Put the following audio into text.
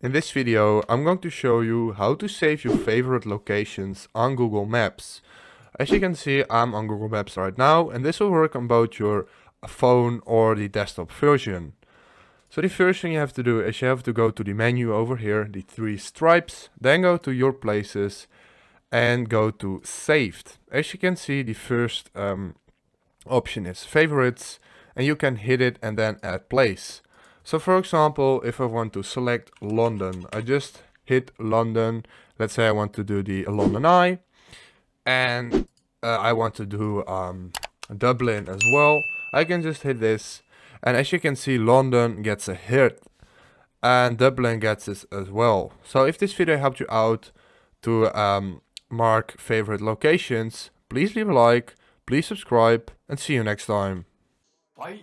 In this video, I'm going to show you how to save your favorite locations on Google Maps. As you can see, I'm on Google Maps right now, and this will work on both your phone or the desktop version. So the first thing you have to do is you have to go to the menu over here, the three stripes, then go to your places and go to saved. As you can see, the first option is favorites, and you can hit it and then add place. So for example, if I want to select London, I just hit London. Let's say I want to do the London Eye, and I want to do Dublin as well. I can just hit this, and as you can see, London gets a hit and Dublin gets this as well. So if this video helped you out to mark favorite locations, please leave a like, please subscribe, and see you next time. Bye.